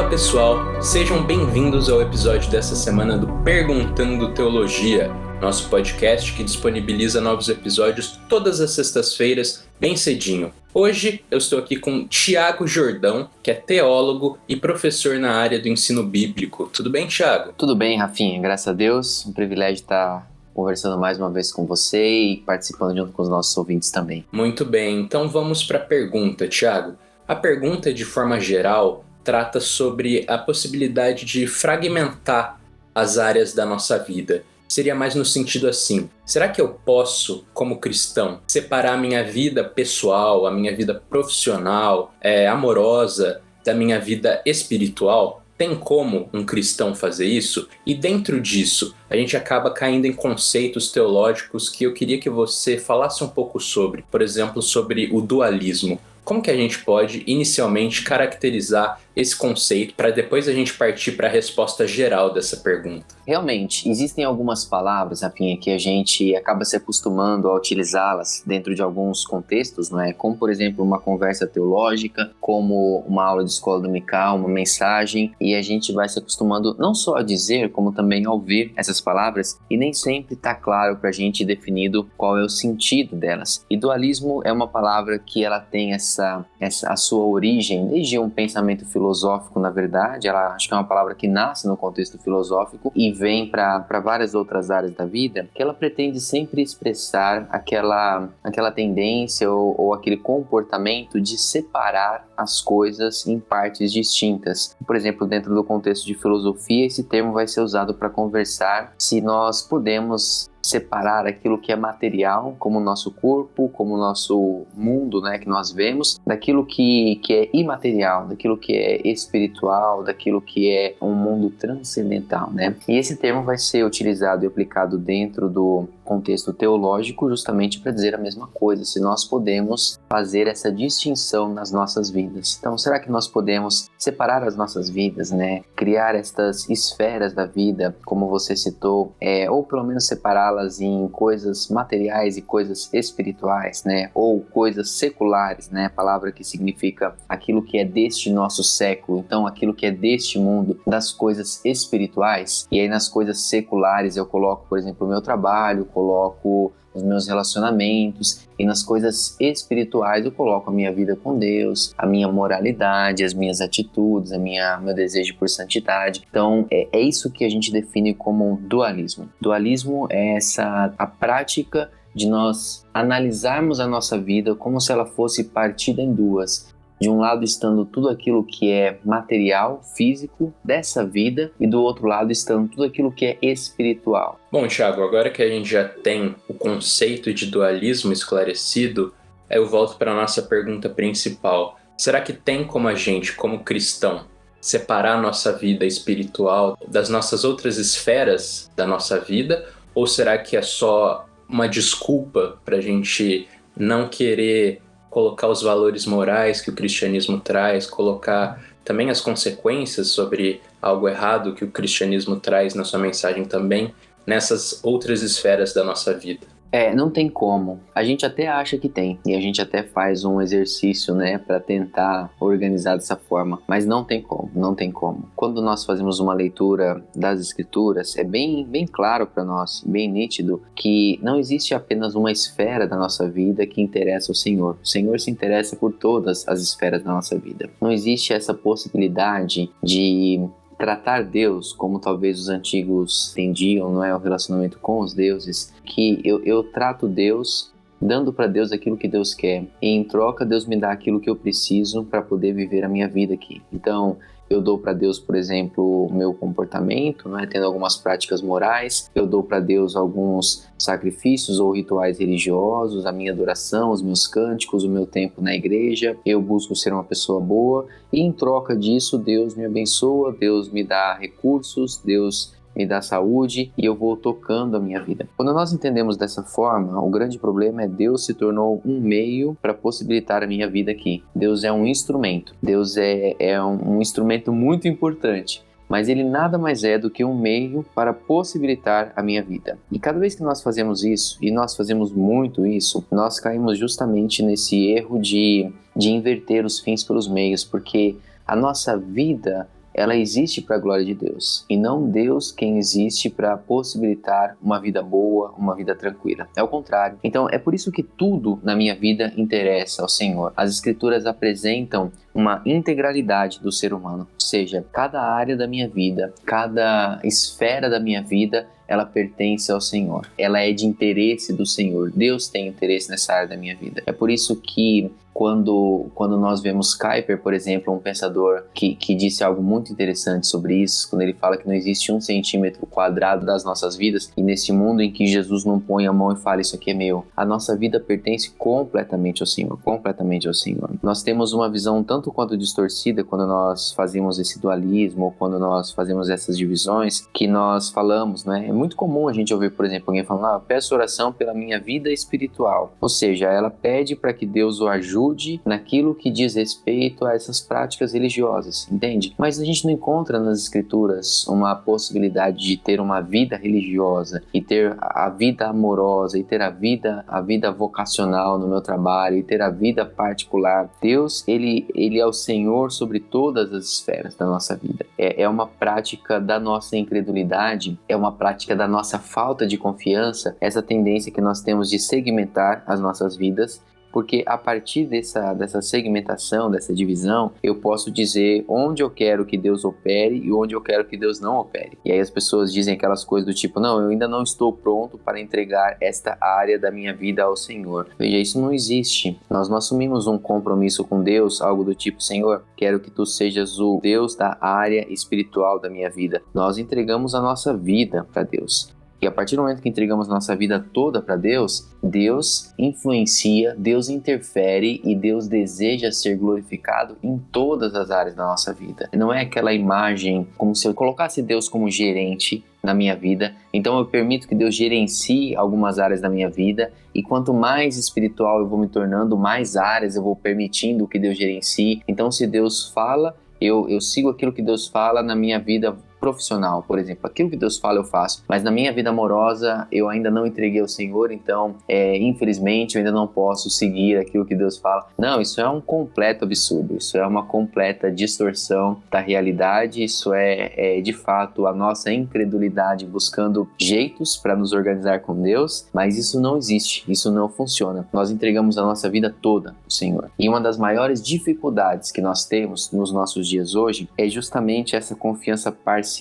Fala pessoal, sejam bem-vindos ao episódio dessa semana do Perguntando Teologia, nosso podcast que disponibiliza novos episódios todas as sextas-feiras, bem cedinho. Hoje eu estou aqui com Thiago Jordão, que é teólogo e professor na área do ensino bíblico. Tudo bem, Thiago? Tudo bem, Rafinha, graças a Deus. Um privilégio estar conversando mais uma vez com você e participando junto com os nossos ouvintes também. Muito bem, então vamos para a pergunta, Thiago. A pergunta, de forma geral, trata sobre a possibilidade de fragmentar as áreas da nossa vida. Seria mais no sentido assim: será que eu posso, como cristão, separar a minha vida pessoal, a minha vida profissional, amorosa, da minha vida espiritual? Tem como um cristão fazer isso? E dentro disso, a gente acaba caindo em conceitos teológicos que eu queria que você falasse um pouco sobre. Por exemplo, sobre o dualismo. Como que a gente pode, inicialmente, caracterizar esse conceito para depois a gente partir para a resposta geral dessa pergunta? Realmente, existem algumas palavras, Rafinha, que a gente acaba se acostumando a utilizá-las dentro de alguns contextos, não é? Como, por exemplo, uma conversa teológica, como uma aula de escola dominical, uma mensagem, e a gente vai se acostumando não só a dizer, como também a ouvir essas palavras, e nem sempre está claro para a gente definido qual é o sentido delas. E dualismo é uma palavra que ela tem a sua origem desde um pensamento filosófico, na verdade. Ela acho que é uma palavra que nasce no contexto filosófico e vem para várias outras áreas da vida, que ela pretende sempre expressar aquela tendência ou aquele comportamento de separar as coisas em partes distintas. Por exemplo, dentro do contexto de filosofia, esse termo vai ser usado para conversar se nós podemos separar aquilo que é material, como o nosso corpo, como o nosso mundo, né, que nós vemos, daquilo que é imaterial, daquilo que é espiritual, daquilo que é um mundo transcendental, né? E esse termo vai ser utilizado e aplicado dentro do contexto teológico justamente para dizer a mesma coisa, se nós podemos fazer essa distinção nas nossas vidas. Então, será que nós podemos separar as nossas vidas, né? Criar estas esferas da vida, como você citou, ou pelo menos separá-las em coisas materiais e coisas espirituais, né? Ou coisas seculares, né? A palavra que significa aquilo que é deste nosso século, então aquilo que é deste mundo, das coisas espirituais. E aí nas coisas seculares eu coloco, por exemplo, o meu trabalho, coloco os meus relacionamentos, e nas coisas espirituais eu coloco a minha vida com Deus, a minha moralidade, as minhas atitudes, meu desejo por santidade. Então é isso que a gente define como um dualismo. Dualismo é a prática de nós analisarmos a nossa vida como se ela fosse partida em duas. De um lado estando tudo aquilo que é material, físico, dessa vida, e do outro lado estando tudo aquilo que é espiritual. Bom, Thiago, agora que a gente já tem o conceito de dualismo esclarecido, eu volto para a nossa pergunta principal. Será que tem como a gente, como cristão, separar a nossa vida espiritual das nossas outras esferas da nossa vida? Ou será que é só uma desculpa para a gente não querer colocar os valores morais que o cristianismo traz, colocar também as consequências sobre algo errado que o cristianismo traz na sua mensagem também, nessas outras esferas da nossa vida? Não tem como. A gente até acha que tem, e a gente até faz um exercício, né, para tentar organizar dessa forma, mas não tem como, não tem como. Quando nós fazemos uma leitura das Escrituras, é bem claro para nós, bem nítido, que não existe apenas uma esfera da nossa vida que interessa ao Senhor. O Senhor se interessa por todas as esferas da nossa vida. Não existe essa possibilidade de tratar Deus como talvez os antigos entendiam, não é? O relacionamento com os deuses, que eu trato Deus dando para Deus aquilo que Deus quer, e em troca Deus me dá aquilo que eu preciso para poder viver a minha vida aqui. Então eu dou para Deus, por exemplo, o meu comportamento, né, tendo algumas práticas morais. Eu dou para Deus alguns sacrifícios ou rituais religiosos, a minha adoração, os meus cânticos, o meu tempo na igreja. Eu busco ser uma pessoa boa e em troca disso Deus me abençoa, Deus me dá recursos, Deus me dá saúde e eu vou tocando a minha vida. Quando nós entendemos dessa forma, o grande problema é Deus se tornou um meio para possibilitar a minha vida aqui. Deus é um instrumento. Deus é um instrumento muito importante, mas ele nada mais é do que um meio para possibilitar a minha vida. E cada vez que nós fazemos isso, e nós fazemos muito isso, nós caímos justamente nesse erro de inverter os fins pelos meios, porque a nossa vida ela existe para a glória de Deus, e não Deus quem existe para possibilitar uma vida boa, uma vida tranquila. É o contrário. Então é por isso que tudo na minha vida interessa ao Senhor. As Escrituras apresentam uma integralidade do ser humano, ou seja, cada área da minha vida, cada esfera da minha vida, ela pertence ao Senhor. Ela é de interesse do Senhor. Deus tem interesse nessa área da minha vida. É por isso que quando nós vemos Kuyper, por exemplo, um pensador que disse algo muito interessante sobre isso, quando ele fala que não existe 1 centímetro quadrado das nossas vidas, e nesse mundo em que Jesus não põe a mão e fala, isso aqui é meu, a nossa vida pertence completamente ao Senhor, completamente ao Senhor. Nós temos uma visão tanto quanto distorcida quando nós fazemos esse dualismo, ou quando nós fazemos essas divisões, que nós falamos, né? É muito comum a gente ouvir, por exemplo, alguém falando, peço oração pela minha vida espiritual, ou seja, ela pede para que Deus o ajude naquilo que diz respeito a essas práticas religiosas, entende? Mas a gente não encontra nas Escrituras uma possibilidade de ter uma vida religiosa e ter a vida amorosa e ter a vida vocacional no meu trabalho e ter a vida particular. Deus, ele é o Senhor sobre todas as esferas da nossa vida. É uma prática da nossa incredulidade, é uma prática da nossa falta de confiança, essa tendência que nós temos de segmentar as nossas vidas, porque a partir dessa segmentação, dessa divisão, eu posso dizer onde eu quero que Deus opere e onde eu quero que Deus não opere. E aí as pessoas dizem aquelas coisas do tipo, não, eu ainda não estou pronto para entregar esta área da minha vida ao Senhor. Veja, isso não existe. Nós não assumimos um compromisso com Deus, algo do tipo, Senhor, quero que Tu sejas o Deus da área espiritual da minha vida. Nós entregamos a nossa vida para Deus. E a partir do momento que entregamos nossa vida toda para Deus, Deus influencia, Deus interfere e Deus deseja ser glorificado em todas as áreas da nossa vida. Não é aquela imagem como se eu colocasse Deus como gerente na minha vida, então eu permito que Deus gerencie algumas áreas da minha vida, e quanto mais espiritual eu vou me tornando, mais áreas eu vou permitindo que Deus gerencie. Então se Deus fala, eu sigo aquilo que Deus fala na minha vida profissional, por exemplo, aquilo que Deus fala eu faço, mas na minha vida amorosa eu ainda não entreguei ao Senhor, então infelizmente eu ainda não posso seguir aquilo que Deus fala. Não, isso é um completo absurdo, isso é uma completa distorção da realidade, isso é de fato a nossa incredulidade buscando jeitos para nos organizar com Deus, mas isso não existe, isso não funciona. Nós entregamos a nossa vida toda ao Senhor, e uma das maiores dificuldades que nós temos nos nossos dias hoje é justamente essa confiança parcial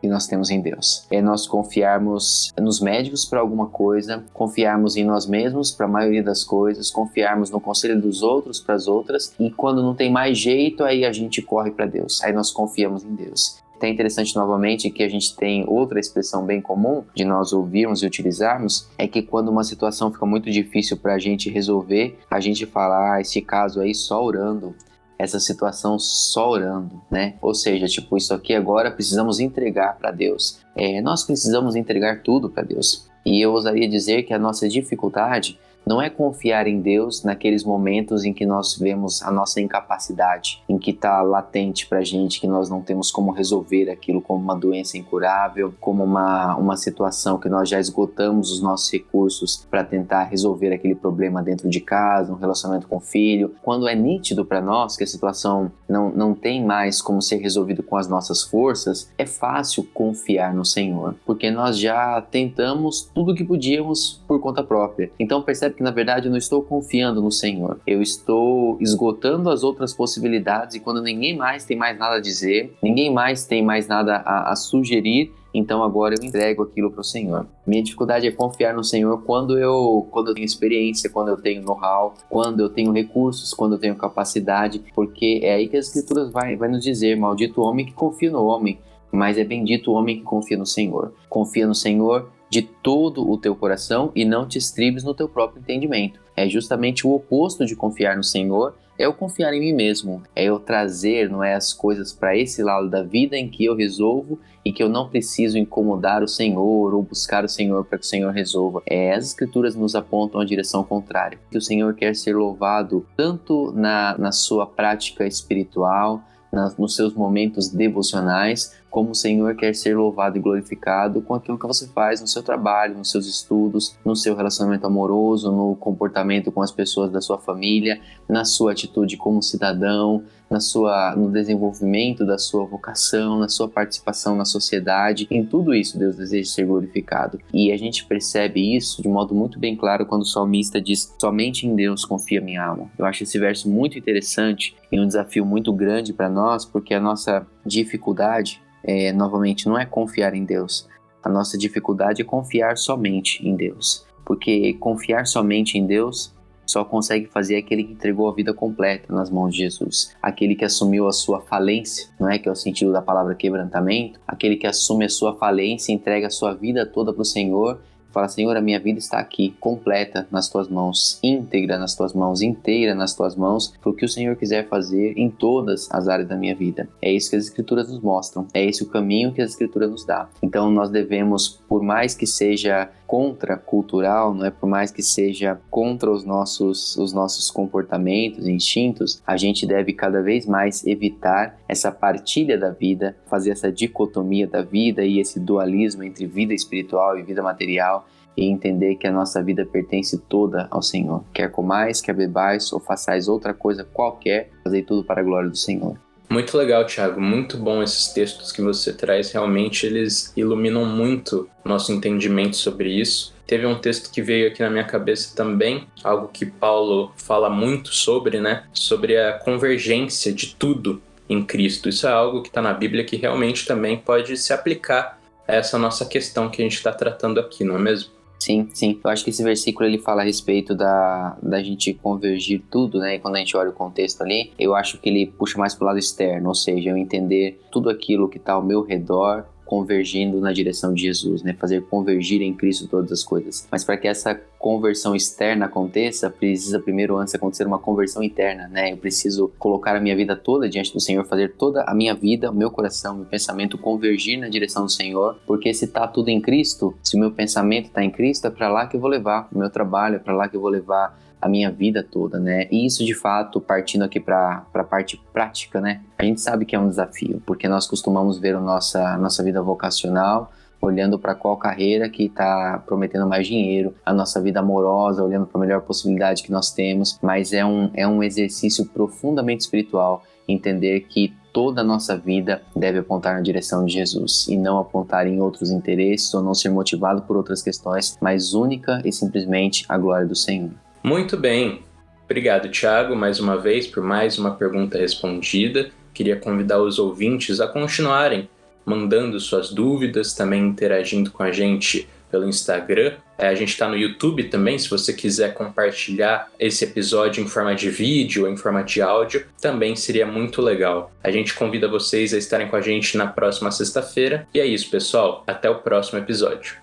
que nós temos em Deus. É nós confiarmos nos médicos para alguma coisa, confiarmos em nós mesmos para a maioria das coisas, confiarmos no conselho dos outros para as outras, e quando não tem mais jeito, aí a gente corre para Deus, aí nós confiamos em Deus. É interessante novamente que a gente tem outra expressão bem comum de nós ouvirmos e utilizarmos, é que quando uma situação fica muito difícil para a gente resolver, a gente fala, esse caso aí só orando, essa situação só orando, né? Ou seja, tipo, isso aqui agora precisamos entregar para Deus. Nós precisamos entregar tudo para Deus. E eu ousaria dizer que a nossa dificuldade não é confiar em Deus naqueles momentos em que nós vemos a nossa incapacidade, em que está latente para a gente que nós não temos como resolver aquilo, como uma doença incurável, como uma situação que nós já esgotamos os nossos recursos para tentar resolver aquele problema dentro de casa, um relacionamento com o filho. Quando é nítido para nós que a situação não tem mais como ser resolvida com as nossas forças, é fácil confiar no Senhor, porque nós já tentamos tudo o que podíamos por conta própria. Então percebe que na verdade eu não estou confiando no Senhor, eu estou esgotando as outras possibilidades, e quando ninguém mais tem mais nada a dizer, ninguém mais tem mais nada a sugerir, então agora eu entrego aquilo para o Senhor. Minha dificuldade é confiar no Senhor quando eu tenho experiência, quando eu tenho know-how, quando eu tenho recursos, quando eu tenho capacidade, porque é aí que as Escrituras vai nos dizer, maldito o homem que confia no homem, mas é bendito o homem que confia no Senhor. Confia no Senhor de todo o teu coração e não te estribes no teu próprio entendimento. É justamente o oposto de confiar no Senhor, é eu confiar em mim mesmo, é eu trazer, não é, as coisas para esse lado da vida em que eu resolvo e que eu não preciso incomodar o Senhor ou buscar o Senhor para que o Senhor resolva. As Escrituras nos apontam a direção contrária, que o Senhor quer ser louvado tanto na sua prática espiritual, nos seus momentos devocionais, como o Senhor quer ser louvado e glorificado com aquilo que você faz no seu trabalho, nos seus estudos, no seu relacionamento amoroso, no comportamento com as pessoas da sua família, na sua atitude como cidadão, no desenvolvimento da sua vocação, na sua participação na sociedade. Em tudo isso Deus deseja ser glorificado. E a gente percebe isso de modo muito bem claro quando o salmista diz: somente em Deus confia minha alma. Eu acho esse verso muito interessante e um desafio muito grande para nós, porque a nossa dificuldade, novamente, não é confiar em Deus. A nossa dificuldade é confiar somente em Deus. Porque confiar somente em Deus só consegue fazer aquele que entregou a vida completa nas mãos de Jesus. Aquele que assumiu a sua falência, não é? Que é o sentido da palavra quebrantamento. Aquele que assume a sua falência e entrega a sua vida toda para o Senhor. Fala: Senhor, a minha vida está aqui, completa nas tuas mãos, íntegra nas tuas mãos, inteira nas tuas mãos, para o que o Senhor quiser fazer em todas as áreas da minha vida. É isso que as Escrituras nos mostram, é esse o caminho que as Escrituras nos dá. Então nós devemos, por mais que seja contracultural, não é? Por mais que seja contra os nossos comportamentos e instintos, a gente deve cada vez mais evitar essa partilha da vida, fazer essa dicotomia da vida e esse dualismo entre vida espiritual e vida material, e entender que a nossa vida pertence toda ao Senhor. Quer comais, quer bebais ou façais outra coisa qualquer, fazei tudo para a glória do Senhor. Muito legal, Thiago. Muito bom esses textos que você traz. Realmente eles iluminam muito nosso entendimento sobre isso. Teve um texto que veio aqui na minha cabeça também, algo que Paulo fala muito sobre, né? Sobre a convergência de tudo em Cristo. Isso é algo que está na Bíblia que realmente também pode se aplicar a essa nossa questão que a gente está tratando aqui, não é mesmo? Sim, sim. Eu acho que esse versículo ele fala a respeito da gente convergir tudo, né? E quando a gente olha o contexto ali, eu acho que ele puxa mais pro lado externo, ou seja, eu entender tudo aquilo que está ao meu redor convergindo na direção de Jesus, né? Fazer convergir em Cristo todas as coisas. Mas para que essa conversão externa aconteça, precisa primeiro, antes, acontecer uma conversão interna, né? Eu preciso colocar a minha vida toda diante do Senhor, fazer toda a minha vida, o meu coração, meu pensamento convergir na direção do Senhor, porque se tá tudo em Cristo, se o meu pensamento tá em Cristo, é para lá que eu vou levar o meu trabalho, é para lá que eu vou levar a minha vida toda, né? E isso, de fato, partindo aqui para a parte prática, né? A gente sabe que é um desafio, porque nós costumamos ver a nossa vida vocacional olhando para qual carreira que está prometendo mais dinheiro, a nossa vida amorosa, olhando para a melhor possibilidade que nós temos, mas é um exercício profundamente espiritual entender que toda a nossa vida deve apontar na direção de Jesus e não apontar em outros interesses ou não ser motivado por outras questões, mas única e simplesmente a glória do Senhor. Muito bem. Obrigado, Thiago, mais uma vez, por mais uma pergunta respondida. Queria convidar os ouvintes a continuarem mandando suas dúvidas, também interagindo com a gente pelo Instagram. A gente está no YouTube também, se você quiser compartilhar esse episódio em forma de vídeo ou em forma de áudio, também seria muito legal. A gente convida vocês a estarem com a gente na próxima sexta-feira. E é isso, pessoal. Até o próximo episódio.